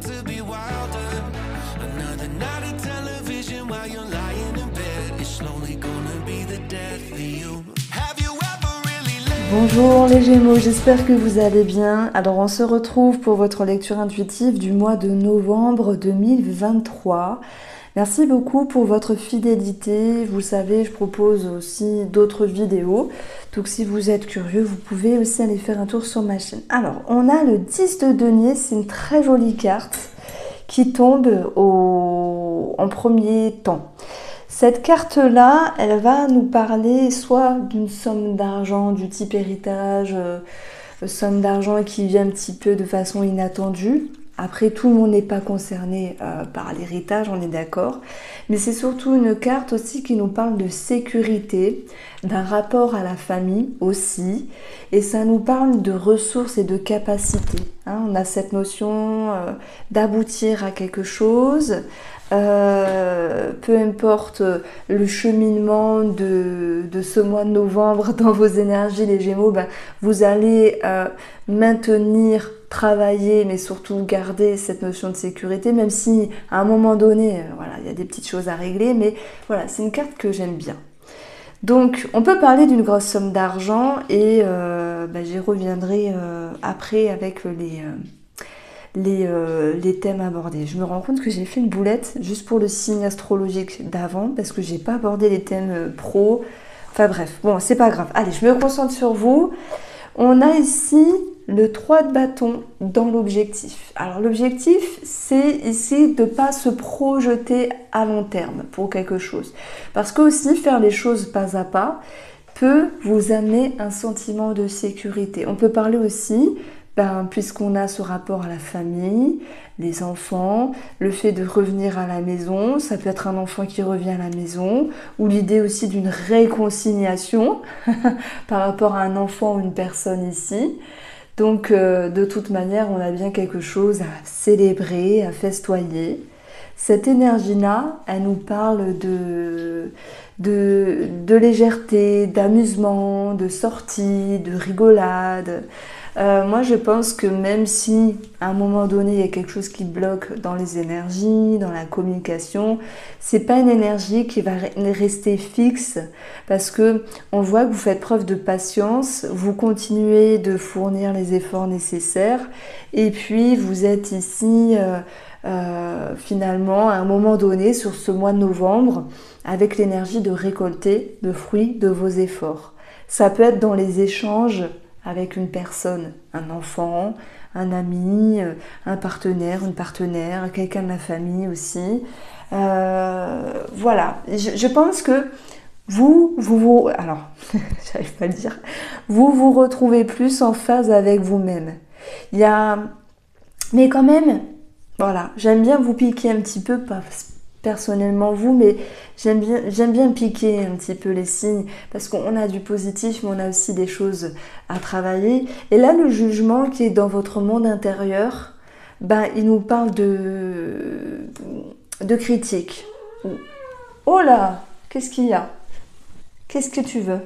about to be wilder. Another night of television while you're lying in bed. It's slowly gonna be the death of you. Have you ever really let... Bonjour les Gémeaux, j'espère que vous allez bien. Alors on se retrouve pour votre lecture intuitive du mois de novembre 2023. Merci beaucoup pour votre fidélité. Vous savez, je propose aussi d'autres vidéos. Donc si vous êtes curieux, vous pouvez aussi aller faire un tour sur ma chaîne. Alors, on a le 10 de denier, c'est une très jolie carte qui tombe en premier temps. Cette carte-là, elle va nous parler soit d'une somme d'argent du type héritage, somme d'argent qui vient un petit peu de façon inattendue. Après, tout le monde n'est pas concerné par l'héritage, on est d'accord. Mais c'est surtout une carte aussi qui nous parle de sécurité, d'un rapport à la famille aussi. Et ça nous parle de ressources et de capacités. Hein, on a cette notion d'aboutir à quelque chose. Peu importe le cheminement de ce mois de novembre dans vos énergies, les Gémeaux, ben, vous allez maintenir, travailler, mais surtout garder cette notion de sécurité, même si à un moment donné, voilà, il y a des petites choses à régler, mais voilà, c'est une carte que j'aime bien. Donc, on peut parler d'une grosse somme d'argent et ben, j'y reviendrai après avec les thèmes abordés. Je me rends compte que j'ai fait une boulette juste pour le signe astrologique d'avant parce que j'ai pas abordé les thèmes pro. Enfin bref, bon, c'est pas grave. Allez, je me concentre sur vous. On a ici le 3 de bâton dans l'objectif. Alors l'objectif, c'est ici de ne pas se projeter à long terme pour quelque chose. Parce que aussi, faire les choses pas à pas peut vous amener un sentiment de sécurité. On peut parler aussi, puisqu'on a ce rapport à la famille, les enfants, le fait de revenir à la maison, ça peut être un enfant qui revient à la maison, ou l'idée aussi d'une réconciliation par rapport à un enfant ou une personne ici. Donc de toute manière, on a bien quelque chose à célébrer, à festoyer. Cette énergie-là, elle nous parle de légèreté, d'amusement, de sortie, de rigolade. Moi, je pense que même si à un moment donné, il y a quelque chose qui bloque dans les énergies, dans la communication, c'est pas une énergie qui va rester fixe parce que on voit que vous faites preuve de patience, vous continuez de fournir les efforts nécessaires et puis vous êtes ici finalement à un moment donné sur ce mois de novembre avec l'énergie de récolter le fruit de vos efforts. Ça peut être dans les échanges avec une personne, un enfant, un ami, un partenaire, une partenaire, quelqu'un de la famille aussi. Voilà, je pense que alors, j'arrive pas à le dire, vous retrouvez plus en phase avec vous-même. Mais quand même, voilà, j'aime bien vous piquer un petit peu, pas personnellement vous, mais j'aime bien piquer un petit peu les signes parce qu'on a du positif mais on a aussi des choses à travailler et là le jugement qui est dans votre monde intérieur, ben, il nous parle de critique. Oh là, qu'est-ce qu'il y a? Qu'est-ce que tu veux?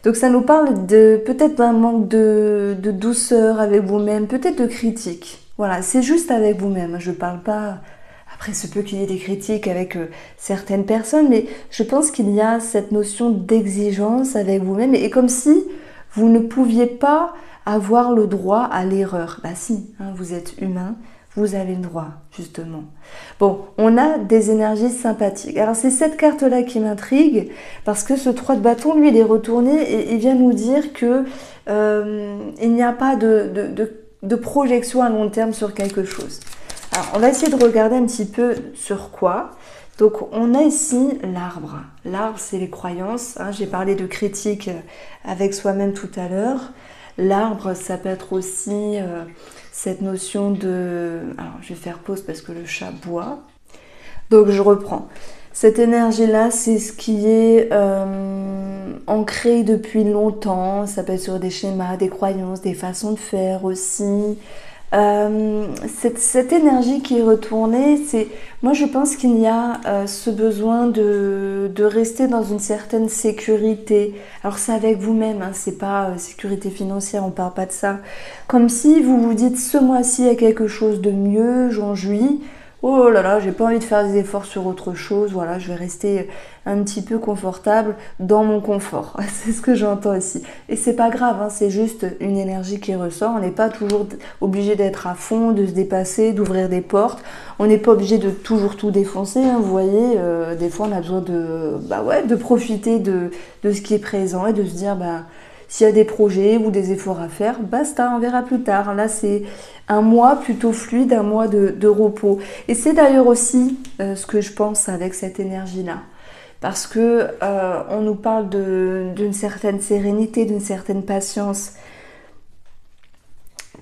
Donc ça nous parle peut-être d'un manque de douceur avec vous-même, peut-être de critique. Voilà, c'est juste avec vous-même. Je parle pas. Après, il se peut qu'il y ait des critiques avec certaines personnes, mais je pense qu'il y a cette notion d'exigence avec vous-même et comme si vous ne pouviez pas avoir le droit à l'erreur. Bah si, hein, vous êtes humain, vous avez le droit, justement. Bon, on a des énergies sympathiques. Alors c'est cette carte-là qui m'intrigue parce que ce 3 de bâton, lui, il est retourné et il vient nous dire que il n'y a pas de projection à long terme sur quelque chose. Alors, on va essayer de regarder un petit peu sur quoi. Donc, on a ici l'arbre. L'arbre, c'est les croyances. Hein. J'ai parlé de critique avec soi-même tout à l'heure. L'arbre, ça peut être aussi cette notion de... Alors, je vais faire pause parce que le chat boit. Donc, je reprends. Cette énergie-là, c'est ce qui est ancré depuis longtemps. Ça peut être sur des schémas, des croyances, des façons de faire aussi. Cette énergie qui est retournée, moi je pense qu'il y a ce besoin de rester dans une certaine sécurité. Alors c'est avec vous-même, hein, c'est pas sécurité financière, on parle pas de ça. Comme si vous vous dites ce mois-ci il y a quelque chose de mieux, j'en jouis. Oh là là, j'ai pas envie de faire des efforts sur autre chose, voilà, je vais rester un petit peu confortable dans mon confort. C'est ce que j'entends ici. Et c'est pas grave, hein, c'est juste une énergie qui ressort. On n'est pas toujours obligé d'être à fond, de se dépasser, d'ouvrir des portes. On n'est pas obligé de toujours tout défoncer, hein, vous voyez. Des fois, on a besoin de profiter de ce qui est présent et de se dire, s'il y a des projets ou des efforts à faire, basta, on verra plus tard. Là, c'est un mois plutôt fluide, un mois de repos. Et c'est d'ailleurs aussi ce que je pense avec cette énergie-là. Parce que on nous parle d'une certaine sérénité, d'une certaine patience.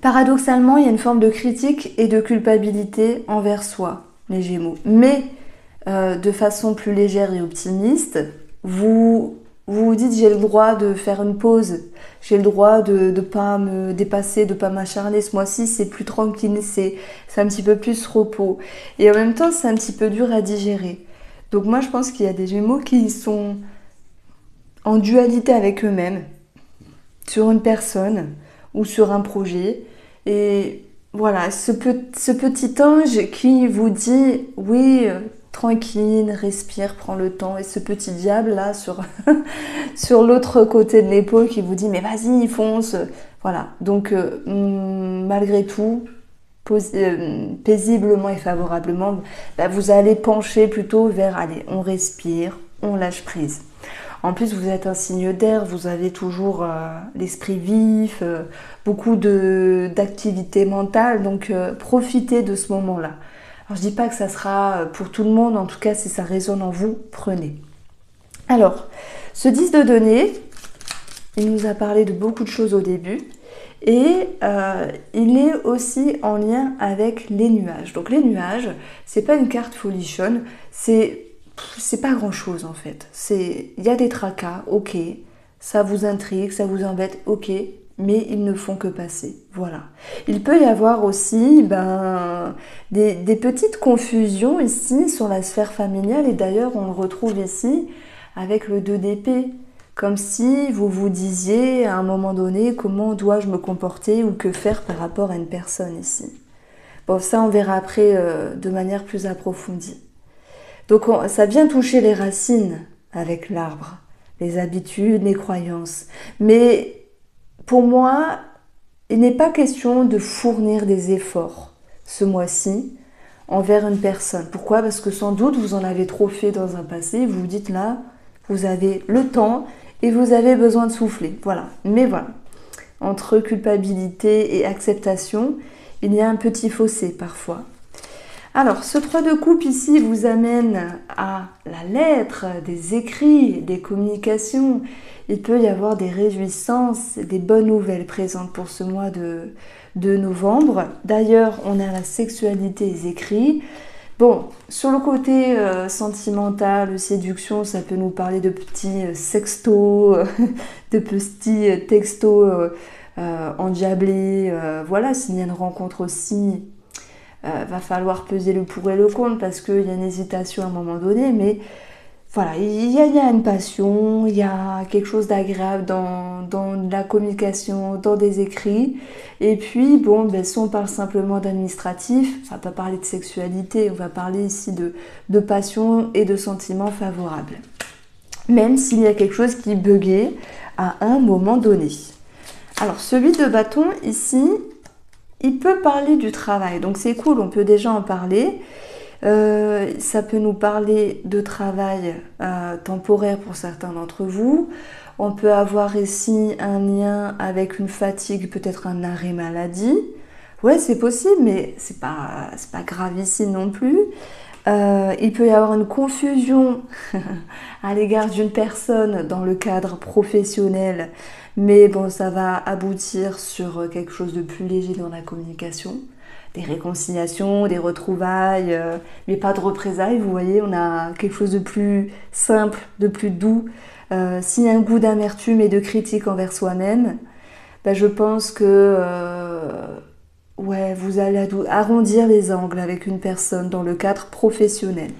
Paradoxalement, il y a une forme de critique et de culpabilité envers soi, les Gémeaux. Mais de façon plus légère et optimiste, vous vous dites j'ai le droit de faire une pause, j'ai le droit de ne pas me dépasser, de ne pas m'acharner. Ce mois-ci, c'est plus tranquille, c'est un petit peu plus repos. Et en même temps, c'est un petit peu dur à digérer. Donc moi, je pense qu'il y a des Gémeaux qui sont en dualité avec eux-mêmes, sur une personne ou sur un projet. Et voilà, ce petit ange qui vous dit oui, tranquille, respire, prends le temps. Et ce petit diable là sur l'autre côté de l'épaule qui vous dit mais vas-y, fonce. Voilà, donc malgré tout, paisiblement et favorablement, vous allez pencher plutôt vers allez, on respire, on lâche prise. En plus, vous êtes un signe d'air, vous avez toujours l'esprit vif, beaucoup d'activité mentale, donc profitez de ce moment-là. Alors, je dis pas que ça sera pour tout le monde, en tout cas, si ça résonne en vous, prenez. Alors, ce 10 de denier, il nous a parlé de beaucoup de choses au début, et il est aussi en lien avec les nuages. Donc, les nuages, c'est pas une carte folichonne, c'est pas grand chose en fait. Il y a des tracas, ok, ça vous intrigue, ça vous embête, ok, mais ils ne font que passer. Voilà. Il peut y avoir aussi des petites confusions ici sur la sphère familiale, et d'ailleurs on le retrouve ici avec le 2 d'épée. Comme si vous vous disiez à un moment donné comment dois-je me comporter ou que faire par rapport à une personne ici. Bon, ça on verra après de manière plus approfondie. Donc ça vient toucher les racines avec l'arbre, les habitudes, les croyances. Mais pour moi, il n'est pas question de fournir des efforts ce mois-ci envers une personne. Pourquoi? Parce que sans doute vous en avez trop fait dans un passé, vous vous dites là, vous avez le temps et vous avez besoin de souffler. Voilà. Mais voilà, entre culpabilité et acceptation, il y a un petit fossé parfois. Alors, ce 3 de coupe ici vous amène à la lettre, des écrits, des communications. Il peut y avoir des réjouissances, des bonnes nouvelles présentes pour ce mois de novembre. D'ailleurs, on a la sexualité des écrits. Bon, sur le côté sentimental, séduction, ça peut nous parler de petits sextos, de petits textos endiablés. Voilà, s'il y a une rencontre aussi, va falloir peser le pour et le contre parce qu'il y a une hésitation à un moment donné, mais voilà, il y a une passion, il y a quelque chose d'agréable dans la communication, dans des écrits. Et puis, bon, si on parle simplement d'administratif, on va pas parler de sexualité, on va parler ici de passion et de sentiments favorables. Même s'il y a quelque chose qui buguait à un moment donné. Alors, celui de bâton, ici, il peut parler du travail. Donc, c'est cool, on peut déjà en parler. Ça peut nous parler de travail temporaire pour certains d'entre vous. On peut avoir ici un lien avec une fatigue, peut-être un arrêt maladie. Ouais, c'est possible, mais c'est pas grave ici non plus. Il peut y avoir une confusion à l'égard d'une personne dans le cadre professionnel, mais bon, ça va aboutir sur quelque chose de plus léger dans la communication. Des réconciliations, des retrouvailles, mais pas de représailles, vous voyez, on a quelque chose de plus simple, de plus doux. S'il y a un goût d'amertume et de critique envers soi-même, je pense que vous vous allez arrondir les angles avec une personne dans le cadre professionnel.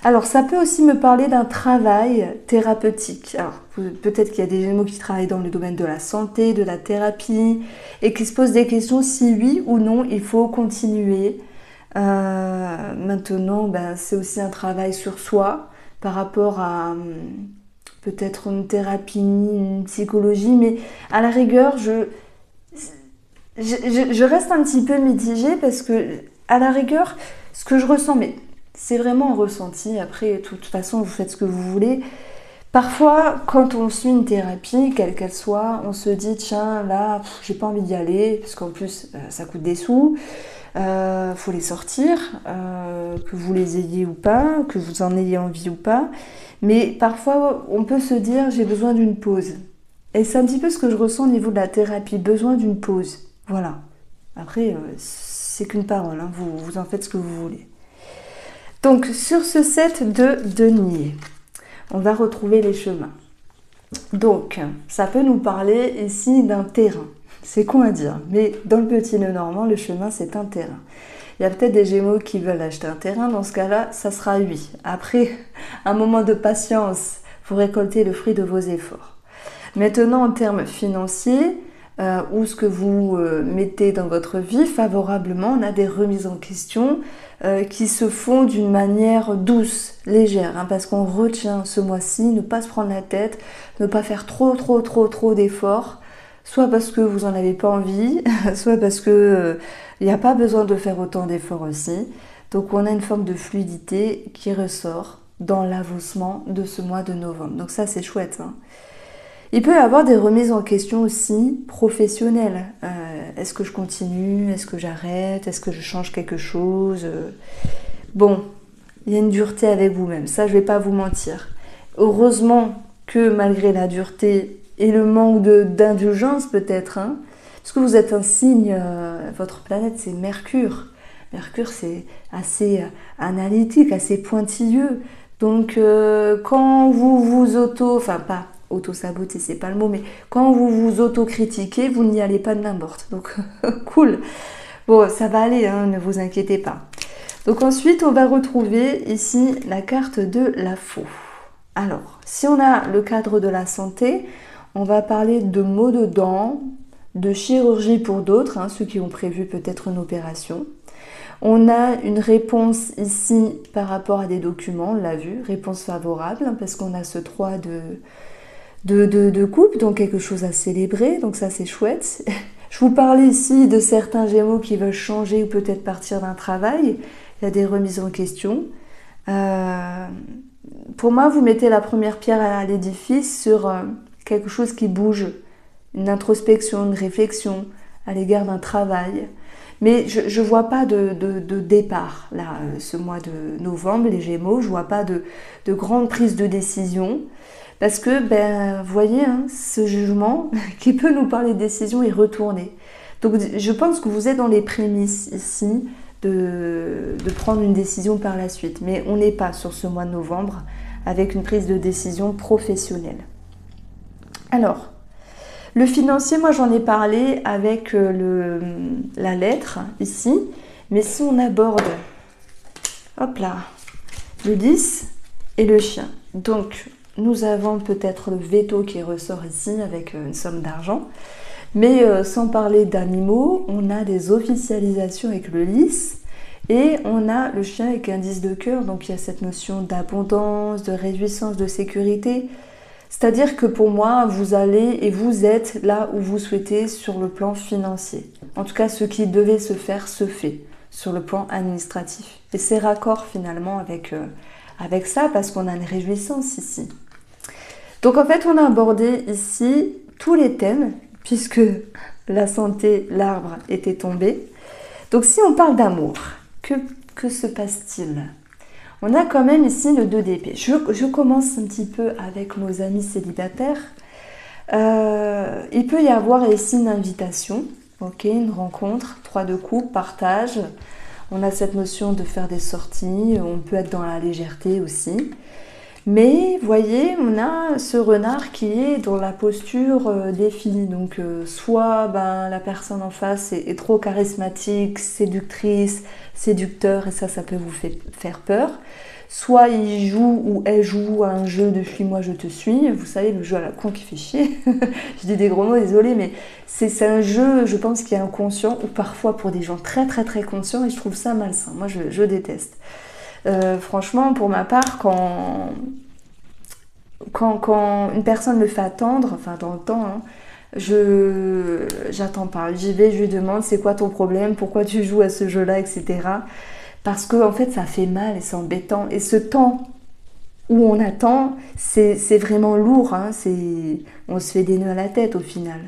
Alors, ça peut aussi me parler d'un travail thérapeutique. Alors, peut-être qu'il y a des Gémeaux qui travaillent dans le domaine de la santé, de la thérapie, et qui se posent des questions si oui ou non il faut continuer. Maintenant, c'est aussi un travail sur soi par rapport à peut-être une thérapie, une psychologie, mais à la rigueur, je reste un petit peu mitigée parce que, à la rigueur, ce que je ressens, mais c'est vraiment un ressenti. Après, de toute façon, vous faites ce que vous voulez. Parfois, quand on suit une thérapie, quelle qu'elle soit, on se dit, tiens, là, j'ai pas envie d'y aller, parce qu'en plus, ça coûte des sous. Faut les sortir, que vous les ayez ou pas, que vous en ayez envie ou pas. Mais parfois, on peut se dire, j'ai besoin d'une pause. Et c'est un petit peu ce que je ressens au niveau de la thérapie, besoin d'une pause. Voilà. Après, c'est qu'une parole, hein. Vous en faites ce que vous voulez. Donc, sur ce set de denier, on va retrouver les chemins. Donc, ça peut nous parler ici d'un terrain. C'est con à dire, mais dans le petit nœud normand, le chemin, c'est un terrain. Il y a peut-être des Gémeaux qui veulent acheter un terrain. Dans ce cas-là, ça sera oui. Après, un moment de patience, vous récoltez le fruit de vos efforts. Maintenant, en termes financiers, ou ce que vous mettez dans votre vie, favorablement, on a des remises en question qui se font d'une manière douce, légère, hein, parce qu'on retient ce mois-ci, ne pas se prendre la tête, ne pas faire trop d'efforts, soit parce que vous n'en avez pas envie, soit parce que il n'y a pas besoin de faire autant d'efforts aussi. Donc on a une forme de fluidité qui ressort dans l'avancement de ce mois de novembre. Donc ça c'est chouette, hein. Il peut y avoir des remises en question aussi professionnelles. Est-ce que je continue? Est-ce que j'arrête? Est-ce que je change quelque chose? Bon, il y a une dureté avec vous-même, ça je ne vais pas vous mentir. Heureusement que malgré la dureté et le manque d'indulgence peut-être, hein, parce que vous êtes un signe, votre planète c'est Mercure. Mercure c'est assez analytique, assez pointilleux. Donc quand vous vous auto-saboter, c'est pas le mot, mais quand vous vous auto-critiquez, vous n'y allez pas de n'importe. Donc, cool. Bon, ça va aller, hein, ne vous inquiétez pas. Donc ensuite, on va retrouver ici la carte de la faux. Alors, si on a le cadre de la santé, on va parler de maux de dents, de chirurgie pour d'autres, hein, ceux qui ont prévu peut-être une opération. On a une réponse ici par rapport à des documents, on l'a vu, réponse favorable, hein, parce qu'on a ce 3 de coupe, donc quelque chose à célébrer, donc ça c'est chouette. Je vous parlais ici de certains Gémeaux qui veulent changer ou peut-être partir d'un travail. Il y a des remises en question. Pour moi, vous mettez la première pierre à l'édifice sur quelque chose qui bouge, une introspection, une réflexion à l'égard d'un travail. Mais je ne vois pas de départ, là, ce mois de novembre, les Gémeaux. Je ne vois pas de grande prise de décision. Parce que, vous voyez, hein, ce jugement qui peut nous parler de décision est retourné. Donc, je pense que vous êtes dans les prémices ici de prendre une décision par la suite. Mais on n'est pas sur ce mois de novembre avec une prise de décision professionnelle. Alors, le financier, moi j'en ai parlé avec la lettre ici. Mais si on aborde, hop là, le 10 et le chien. Donc, nous avons peut-être le veto qui ressort ici avec une somme d'argent. Mais sans parler d'animaux, on a des officialisations avec le lys et on a le chien avec un 10 de cœur. Donc il y a cette notion d'abondance, de réjouissance, de sécurité. C'est-à-dire que pour moi, vous allez et vous êtes là où vous souhaitez sur le plan financier. En tout cas, ce qui devait se faire se fait sur le plan administratif. Et c'est raccord finalement avec ça parce qu'on a une réjouissance ici. Donc en fait, on a abordé ici tous les thèmes, puisque la santé, l'arbre était tombé. Donc si on parle d'amour, que se passe-t-il? On a quand même ici le 2 d'épée. Je commence un petit peu avec nos amis célibataires. Il peut y avoir ici une invitation, une rencontre, 3 de coupe, partage. On a cette notion de faire des sorties, on peut être dans la légèreté aussi. Mais voyez, on a ce renard qui est dans la posture définie. Donc soit la personne en face est trop charismatique, séductrice, séducteur, et ça peut vous faire peur. Soit il joue ou elle joue à un jeu de fuis-moi, je te suis. Vous savez, le jeu à la con qui fait chier. Je dis des gros mots, désolé, mais c'est un jeu, je pense, qui est inconscient, ou parfois pour des gens très très très conscients, et je trouve ça malsain. Moi, je déteste. Franchement, pour ma part, quand une personne me fait attendre, enfin dans le temps, hein, j'attends pas. J'y vais, je lui demande c'est quoi ton problème, pourquoi tu joues à ce jeu-là, etc. Parce que en fait, ça fait mal et c'est embêtant. Et ce temps où on attend, c'est vraiment lourd. Hein, on se fait des nœuds à la tête au final.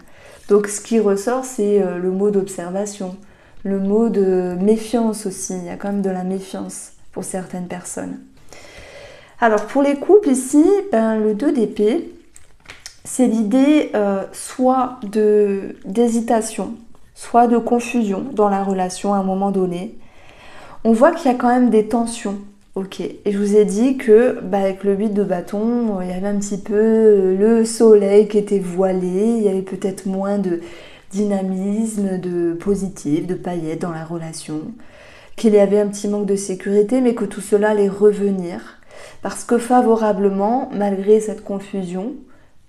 Donc ce qui ressort, c'est le mot d'observation, le mot de méfiance aussi. Il y a quand même de la méfiance pour certaines personnes. Alors pour les couples ici, le 2 d'épée, c'est l'idée soit d'hésitation, soit de confusion dans la relation à un moment donné. On voit qu'il y a quand même des tensions. Ok, et je vous ai dit que avec le 8 de bâton, il y avait un petit peu le soleil qui était voilé, il y avait peut-être moins de dynamisme, de positif, de paillettes dans la relation, qu'il y avait un petit manque de sécurité, mais que tout cela allait revenir. Parce que favorablement, malgré cette confusion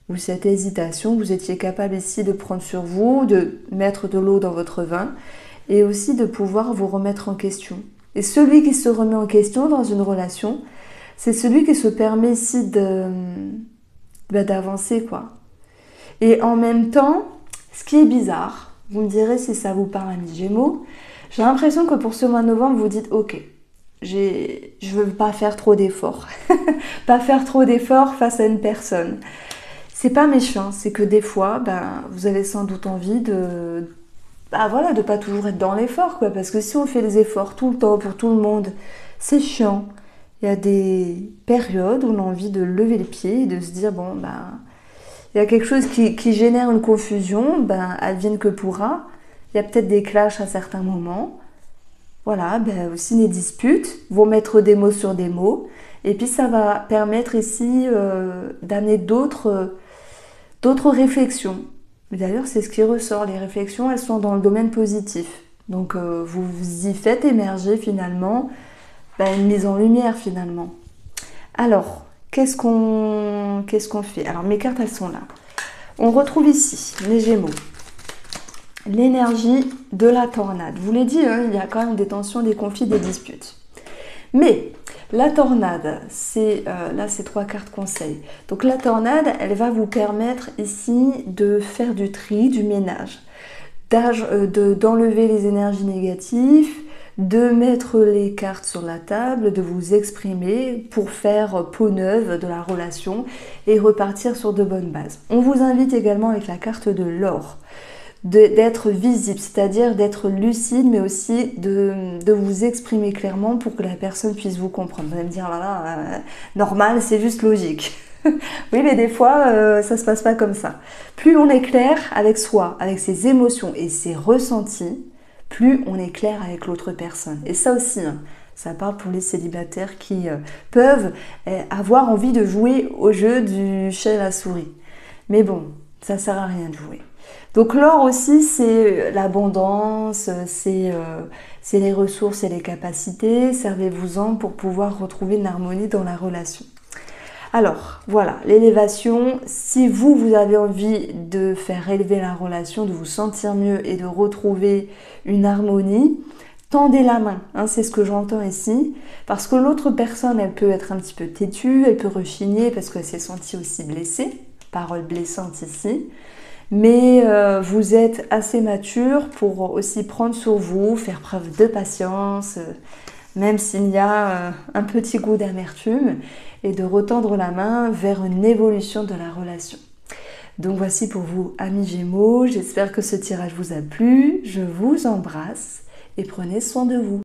ou cette hésitation, vous étiez capable ici de prendre sur vous, de mettre de l'eau dans votre vin et aussi de pouvoir vous remettre en question. Et celui qui se remet en question dans une relation, c'est celui qui se permet ici d'avancer, quoi. Et en même temps, ce qui est bizarre, vous me direz si ça vous parle, amis Gémeaux, j'ai l'impression que pour ce mois de novembre, vous dites ok, je veux pas faire trop d'efforts. Pas faire trop d'efforts face à une personne. C'est pas méchant, c'est que des fois, vous avez sans doute envie de pas toujours être dans l'effort, quoi. Parce que si on fait des efforts tout le temps pour tout le monde, c'est chiant. Il y a des périodes où on a envie de lever le pied et de se dire, il y a quelque chose qui génère une confusion, advienne que pourra. Il y a peut-être des clashs à certains moments. Voilà, aussi des disputes vont mettre des mots sur des mots. Et puis ça va permettre ici d'amener d'autres réflexions. D'ailleurs, c'est ce qui ressort. Les réflexions, elles sont dans le domaine positif. Donc vous y faites émerger finalement une mise en lumière finalement. Alors, qu'est-ce qu'on fait? Alors mes cartes, elles sont là. On retrouve ici les Gémeaux. L'énergie de la tornade. Je vous l'ai dit, il y a quand même des tensions, des conflits, des disputes. Mais la tornade, là c'est 3 cartes conseils. Donc la tornade, elle va vous permettre ici de faire du tri, du ménage, d'enlever les énergies négatives, de mettre les cartes sur la table, de vous exprimer pour faire peau neuve de la relation et repartir sur de bonnes bases. On vous invite également avec la carte de l'or d'être visible, c'est-à-dire d'être lucide, mais aussi de vous exprimer clairement pour que la personne puisse vous comprendre. Vous allez me dire, normal, c'est juste logique. Oui, mais des fois, ça se passe pas comme ça. Plus on est clair avec soi, avec ses émotions et ses ressentis, plus on est clair avec l'autre personne. Et ça aussi, ça parle pour les célibataires qui peuvent avoir envie de jouer au jeu du chat et la souris. Mais bon, ça sert à rien de jouer. Donc l'or aussi, c'est l'abondance, c'est les ressources et les capacités. Servez-vous-en pour pouvoir retrouver une harmonie dans la relation. Alors, voilà, l'élévation. Si vous avez envie de faire élever la relation, de vous sentir mieux et de retrouver une harmonie, tendez la main, c'est ce que j'entends ici. Parce que l'autre personne, elle peut être un petit peu têtue, elle peut rechigner parce qu'elle s'est sentie aussi blessée. Parole blessante ici. Mais vous êtes assez mature pour aussi prendre sur vous, faire preuve de patience, même s'il y a un petit goût d'amertume, et de retendre la main vers une évolution de la relation. Donc voici pour vous, amis Gémeaux, j'espère que ce tirage vous a plu, je vous embrasse et prenez soin de vous.